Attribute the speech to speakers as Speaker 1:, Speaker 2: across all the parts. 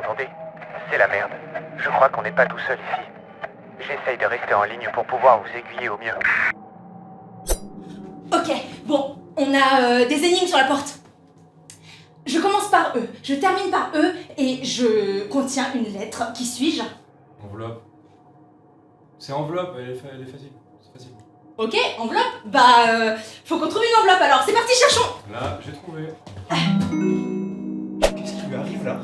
Speaker 1: m'entendez? C'est la merde. Je crois qu'on n'est pas tout seul ici. J'essaye de rester en ligne pour pouvoir vous aiguiller au mieux.
Speaker 2: Ok, bon, on a des énigmes sur la porte. Je commence par E, je termine par E et je contiens une lettre. Qui suis-je?
Speaker 3: Enveloppe. C'est enveloppe, elle est facile. C'est facile.
Speaker 2: Ok, enveloppe. Faut qu'on trouve une enveloppe alors. C'est parti, cherchons.
Speaker 3: Là, j'ai trouvé.
Speaker 4: Qu'est-ce qui lui arrive là?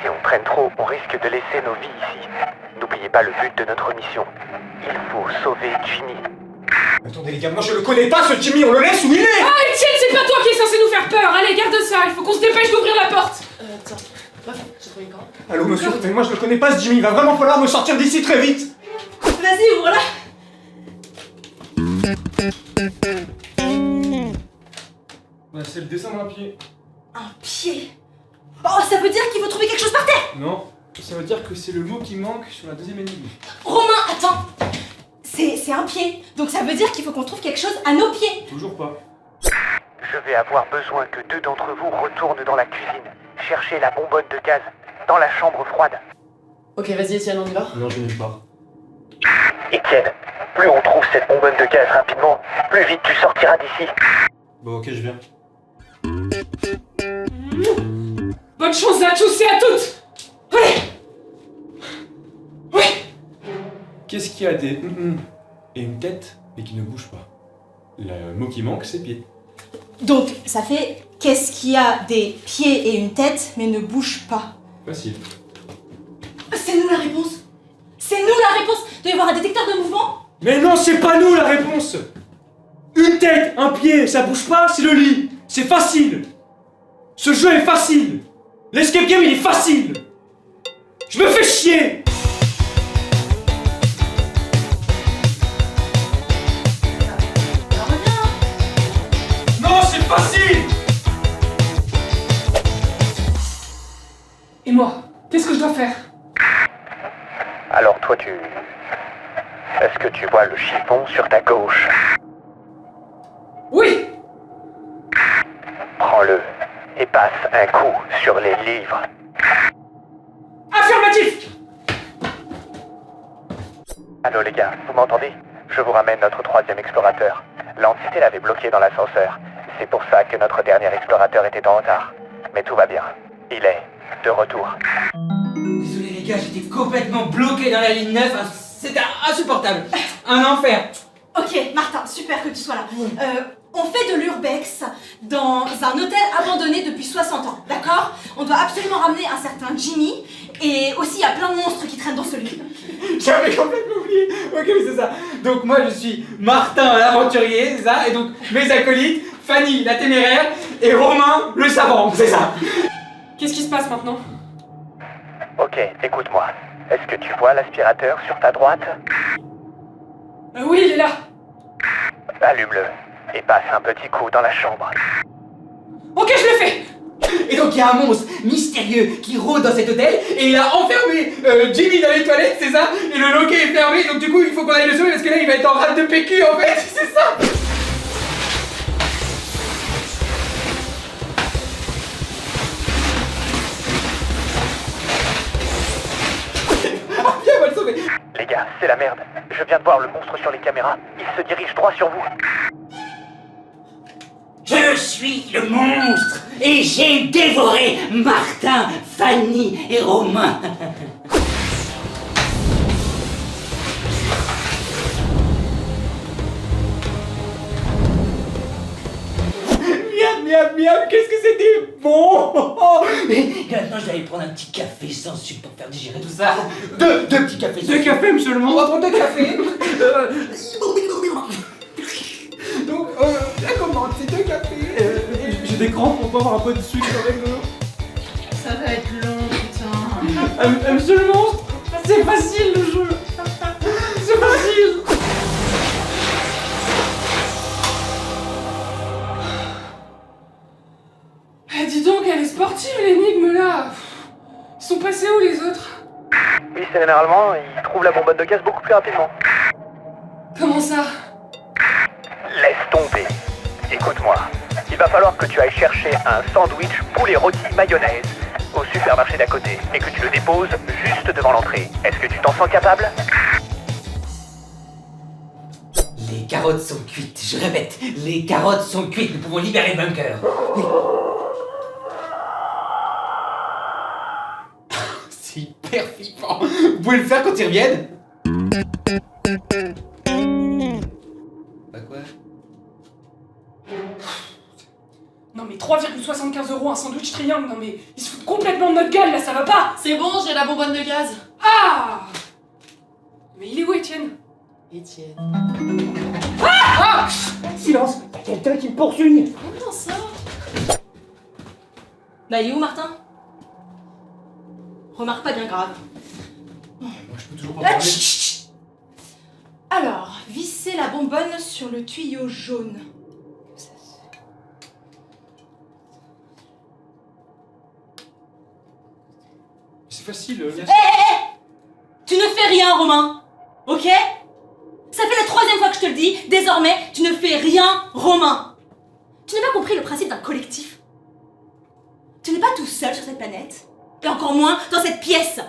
Speaker 1: Si on traîne trop, on risque de laisser nos vies ici. N'oubliez pas le but de notre mission. Il faut sauver Jimmy.
Speaker 4: Attendez les gars, moi je le connais pas ce Jimmy, on le laisse où il est!
Speaker 5: Ah Etienne, c'est pas toi qui es censé nous faire peur. Allez, garde ça, il faut qu'on se dépêche d'ouvrir la porte.
Speaker 2: Tiens, j'ai trouvé une grande.
Speaker 4: Allô monsieur, mais moi je le connais pas ce Jimmy, il va vraiment falloir me sortir d'ici très vite!
Speaker 2: Vas-y, ouvre-la.
Speaker 3: Bah, c'est le dessin d'un pied.
Speaker 2: Un pied. Oh, ça veut dire qu'il faut trouver quelque chose par terre.
Speaker 3: Non, ça veut dire que c'est le mot qui manque sur la deuxième énigme.
Speaker 2: Romain, attends. C'est un pied. Donc ça veut dire qu'il faut qu'on trouve quelque chose à nos pieds.
Speaker 3: Toujours pas.
Speaker 1: Je vais avoir besoin que 2 d'entre vous retournent dans la cuisine. Chercher la bonbonne de gaz dans la chambre froide.
Speaker 5: Ok, vas-y Etienne, on y va.
Speaker 3: Non, je n'aime pas.
Speaker 1: Etienne, plus on trouve cette bonbonne de gaz rapidement, plus vite tu sortiras d'ici.
Speaker 3: Bon, ok, je viens.
Speaker 5: Bonne chance à tous et à toutes. Allez. Ouais.
Speaker 3: Qu'est-ce qui a des et une tête, mais qui ne bouge pas? Le mot qui manque, c'est pied.
Speaker 2: Donc ça fait qu'est-ce qui a des pieds et une tête mais ne bouge pas?
Speaker 3: Facile.
Speaker 2: C'est nous la réponse. C'est nous la réponse. Il doit y avoir un détecteur de mouvement.
Speaker 3: Mais non, c'est pas nous la réponse! Une tête, un pied, ça bouge pas, c'est le lit! C'est facile! Ce jeu est facile! L'escape game, il est facile! Je me fais chier! Non, c'est facile!
Speaker 5: Et moi, qu'est-ce que je dois faire?
Speaker 1: Alors toi Est-ce que tu vois le chiffon sur ta gauche?
Speaker 5: Oui.
Speaker 1: Prends-le et passe un coup sur les livres.
Speaker 5: Affirmatif.
Speaker 1: Allô les gars, vous m'entendez? Je vous ramène notre 3e explorateur. L'entité l'avait bloqué dans l'ascenseur. C'est pour ça que notre dernier explorateur était en retard. Mais tout va bien. Il est de retour.
Speaker 6: Désolé les gars, j'étais complètement bloqué dans la ligne 9, c'était insupportable. Un enfer.
Speaker 2: Ok, Martin, super que tu sois là. On fait de l'urbex dans un hôtel abandonné depuis 60 ans, d'accord? On doit absolument ramener un certain Jimmy, et aussi il y a plein de monstres qui traînent dans ce lit.
Speaker 6: J'avais complètement oublié. Ok, oui, c'est ça. Donc moi je suis Martin l'aventurier, c'est ça. Et donc mes acolytes, Fanny la téméraire et Romain le savant, c'est ça.
Speaker 5: Qu'est-ce qui se passe maintenant?
Speaker 1: Ok, écoute-moi. Est-ce que tu vois l'aspirateur sur ta droite?
Speaker 5: Oui, il est là.
Speaker 1: Allume-le et passe un petit coup dans la chambre.
Speaker 5: Ok, je le fais.
Speaker 6: Et donc il y a un monstre mystérieux qui rôde dans cet hôtel et il a enfermé Jimmy dans les toilettes, c'est ça. Et le loquet est fermé, donc du coup il faut qu'on aille le sauver parce que là il va être en rate de PQ en fait, c'est ça. Viens, on va le sauver.
Speaker 1: Les gars, c'est la merde. Je viens de voir le monstre sur les caméras. Il se dirige droit sur vous.
Speaker 7: Je suis le monstre et j'ai dévoré Martin, Fanny et Romain.
Speaker 6: Miam, miam, qu'est-ce que c'était bon.
Speaker 7: Et maintenant, je vais aller prendre un petit café sans sucre pour faire digérer tout ça. Deux petits cafés.
Speaker 6: Deux cafés seulement, on va prendre 2 cafés. Donc, la commande, c'est 2 cafés.
Speaker 4: J'ai des crampes pour pas avoir un peu de sucre avec nous.
Speaker 2: Ça va être long, putain.
Speaker 4: Monsieur le monstre, c'est facile le jeu. C'est facile.
Speaker 5: Eh, dis donc, elle est sportive l'énigme là. Ils sont passés où les autres?
Speaker 1: Oui, c'est généralement, il trouve la bonbonne de gaz beaucoup plus rapidement.
Speaker 5: Comment ça?
Speaker 1: Laisse tomber. Écoute-moi. Il va falloir que tu ailles chercher un sandwich poulet rôti mayonnaise au supermarché d'à côté et que tu le déposes juste devant l'entrée. Est-ce que tu t'en sens capable?
Speaker 6: Les carottes sont cuites, je répète, les carottes sont cuites, nous pouvons libérer le bunker. C'est hyper flippant. Vous pouvez le faire quand ils reviennent? Bah quoi?
Speaker 5: Non mais 3,75 € un sandwich triangle, non mais ils se foutent complètement de notre gueule là, ça va pas.
Speaker 4: C'est bon, j'ai la bonbonne de gaz.
Speaker 5: Ah. Mais il est où Étienne?
Speaker 4: Étienne.
Speaker 3: Silence! T'as quelqu'un qui me poursuit!
Speaker 4: Comment ça?
Speaker 2: Bah, il est où, Martin? Remarque pas bien grave.
Speaker 3: Moi, je peux toujours pas
Speaker 2: Ah,
Speaker 3: parler.
Speaker 2: chut, chut, chut. Alors, visser la bonbonne sur le tuyau jaune.
Speaker 3: C'est facile, laisse.
Speaker 2: Tu ne fais rien, Romain. Ok? Ça fait la 3e fois que je te le dis. Désormais, tu ne fais rien, Romain. Tu n'as pas compris le principe d'un collectif. Tu n'es pas tout seul sur cette planète. Et encore moins dans cette pièce.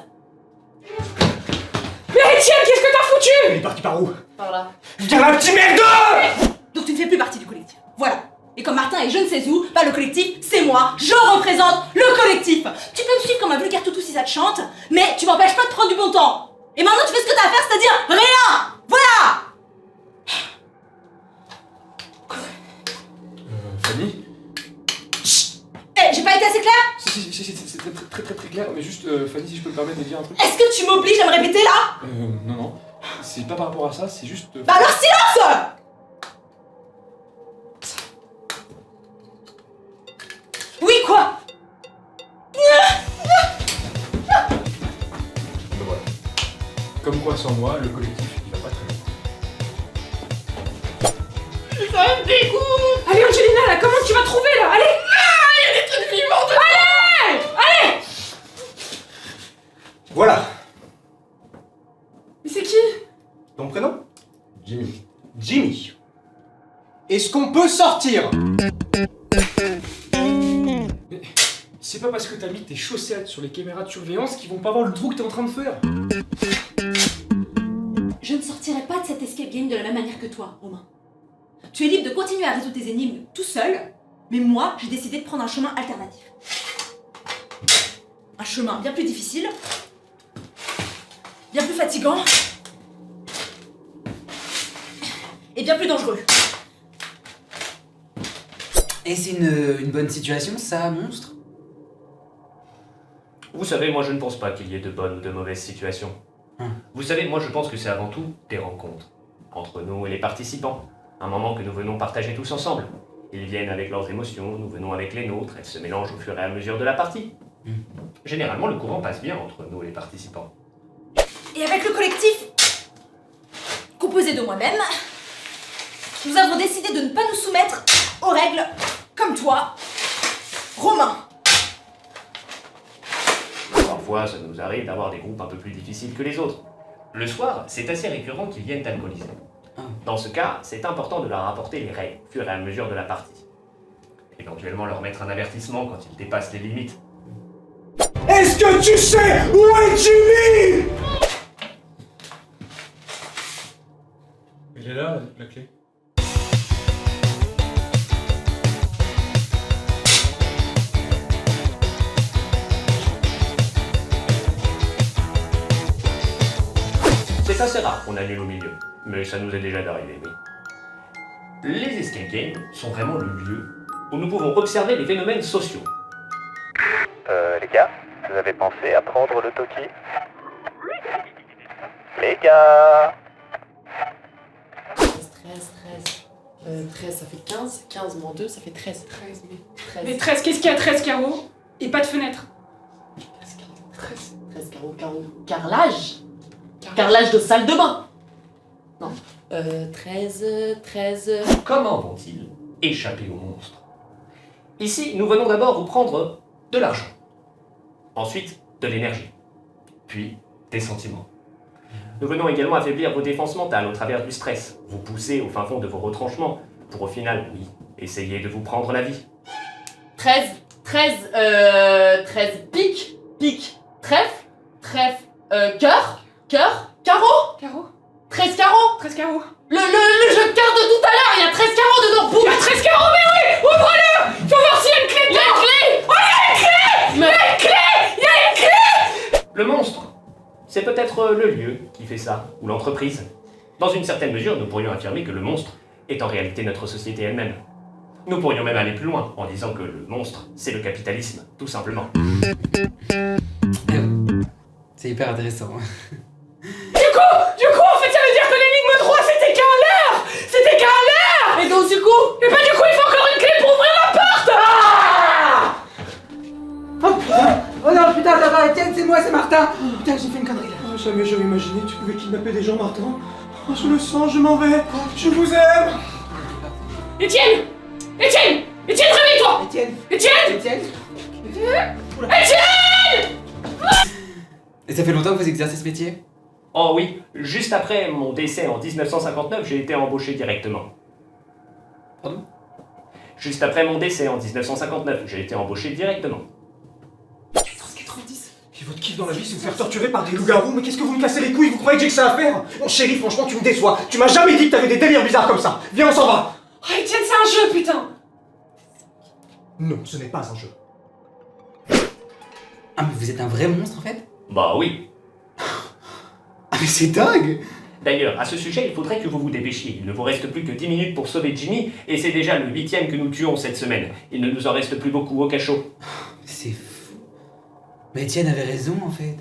Speaker 5: Mais Étienne, qu'est-ce que t'as foutu?
Speaker 3: Il est parti par où?
Speaker 4: Par là.
Speaker 3: Viens un petit merde!
Speaker 2: Donc tu ne fais plus partie du collectif. Voilà. Et comme Martin est je ne sais où, bah le collectif, c'est moi. Je représente le collectif. Tu peux me suivre comme un vulgaire toutou si ça te chante, mais tu m'empêches pas de prendre du bon temps. Et maintenant tu fais ce que t'as à faire, c'est-à-dire rien. Voilà.
Speaker 3: Fanny?
Speaker 2: Eh, j'ai pas été assez claire?
Speaker 3: Si, c'est très clair, mais juste, Fanny, si je peux me permettre de dire un truc.
Speaker 2: Est-ce que tu m'obliges à me répéter là?
Speaker 3: Non. C'est pas par rapport à ça, c'est juste.
Speaker 2: Bah alors silence! Oui, quoi?
Speaker 3: Ben voilà. Comme quoi, sans moi, le collectif, il va pas très loin.
Speaker 4: Ça me dégoûte.
Speaker 5: Allez Angelina là, comment tu vas trouver là? Allez!
Speaker 4: Il y a des trucs vivants dedans.
Speaker 5: Allez!
Speaker 6: Voilà.
Speaker 5: Mais c'est qui?
Speaker 6: Ton prénom?
Speaker 3: Jimmy.
Speaker 6: Jimmy. Est-ce qu'on peut sortir?
Speaker 3: Mais c'est pas parce que t'as mis tes chaussettes sur les caméras de surveillance qu'ils vont pas voir le trou que t'es en train de faire.
Speaker 2: Je ne sortirai pas de cet escape game de la même manière que toi, Romain. Tu es libre de continuer à résoudre tes énigmes tout seul, mais moi, j'ai décidé de prendre un chemin alternatif. Un chemin bien plus difficile, bien plus fatigant, et bien plus dangereux.
Speaker 6: Et c'est une bonne situation, ça, monstre?
Speaker 8: Vous savez, moi je ne pense pas qu'il y ait de bonnes ou de mauvaises situations. Vous savez, moi je pense que c'est avant tout des rencontres. Entre nous et les participants. Un moment que nous venons partager tous ensemble. Ils viennent avec leurs émotions, nous venons avec les nôtres, elles se mélangent au fur et à mesure de la partie. Généralement, le courant passe bien entre nous et les participants.
Speaker 2: Et avec le collectif, composé de moi-même, nous avons décidé de ne pas nous soumettre aux règles comme toi, Romain.
Speaker 8: Parfois, ça nous arrive d'avoir des groupes un peu plus difficiles que les autres. Le soir, c'est assez récurrent qu'ils viennent alcooliser. Dans ce cas, c'est important de leur apporter les règles au fur et à mesure de la partie. Éventuellement leur mettre un avertissement quand ils dépassent les limites.
Speaker 3: Est-ce que tu sais où est Jimmy? Il est là, la clé.
Speaker 8: C'est assez rare qu'on annule au milieu, mais ça nous est déjà arrivé, oui. Les escape games sont vraiment le lieu où nous pouvons observer les phénomènes sociaux.
Speaker 1: Les gars, vous avez pensé à prendre le Toki? Les gars!
Speaker 4: 13, 13, ça fait 15. 15 moins 2, ça fait 13.
Speaker 5: 13, mais...
Speaker 4: 13.
Speaker 5: Mais 13, qu'est-ce qu'il y a 13 carreaux? Et pas de fenêtre.
Speaker 4: 13 carreaux. Carrelage. Carrelage de salle de bain. Non. 13.
Speaker 8: Comment vont-ils échapper aux monstres? Ici, nous venons d'abord vous prendre de l'argent. Ensuite, de l'énergie. Puis, des sentiments. Nous venons également affaiblir vos défenses mentales au travers du stress, vous pousser au fin fond de vos retranchements, pour au final, oui, essayer de vous prendre la vie.
Speaker 4: 13. 13 pique, trèfle, cœur, carreau,
Speaker 5: Carreau
Speaker 4: 13 carreaux.
Speaker 5: 13 carreaux.
Speaker 4: Le jeu de cartes de tout à l'heure, il y a 13 carreaux dedans. Boum.
Speaker 5: Il y a 13 carreaux, mais oui! Ouvre-le! Faut voir s'il y a une clé
Speaker 4: Il y a
Speaker 5: dedans!
Speaker 4: une clé.
Speaker 5: Oh, il y a une clé! Il y a une clé! Il y a une clé!
Speaker 8: Le monstre, c'est peut-être le lieu qui fait ça, ou l'entreprise. Dans une certaine mesure, nous pourrions affirmer que le monstre est en réalité notre société elle-même. Nous pourrions même aller plus loin en disant que le monstre, c'est le capitalisme, tout simplement.
Speaker 6: C'est hyper intéressant.
Speaker 5: Du coup, en fait, ça veut dire que l'énigme 3, c'était qu'un leurre! C'était qu'un leurre!
Speaker 4: Et donc du coup,
Speaker 5: Et bah, du coup, il faut encore une clé pour ouvrir la porte! Ah!
Speaker 6: Oh putain! Oh non, putain, ça va, Étienne, c'est moi, c'est Martin! Putain, j'ai fait une connerie là.
Speaker 3: Oh, jamais j'aurais imaginé que tu pouvais kidnapper des gens, Martin. Oh, je le sens, je m'en vais. Je vous aime.
Speaker 5: Étienne, réveille-toi!
Speaker 6: Étienne!
Speaker 5: Étienne!
Speaker 6: Étienne! Et ça fait longtemps que vous exercez ce métier?
Speaker 8: Oh oui, juste après mon décès en 1959, j'ai été embauché directement.
Speaker 6: Pardon?
Speaker 8: Juste après mon décès en 1959, j'ai été embauché directement.
Speaker 5: 90.
Speaker 3: Et votre kiff dans la vie, c'est vous faire torturer par des loups-garous. Mais qu'est-ce que vous me cassez les couilles? Vous croyez que j'ai que ça à faire? Mon chéri, franchement, tu me déçois. Tu m'as jamais dit que t'avais des délires bizarres comme ça. Viens, on s'en va.
Speaker 5: Oh, Étienne, c'est un jeu, putain!
Speaker 3: Non, ce n'est pas un jeu.
Speaker 6: Ah, mais vous êtes un vrai monstre en fait?
Speaker 8: Bah oui.
Speaker 6: Ah, mais c'est dingue!
Speaker 8: D'ailleurs, à ce sujet, il faudrait que vous vous dépêchiez. Il ne vous reste plus que 10 minutes pour sauver Jimmy, et c'est déjà le 8e que nous tuons cette semaine. Il ne nous en reste plus beaucoup au cachot.
Speaker 6: C'est fou. Mais Étienne avait raison en fait.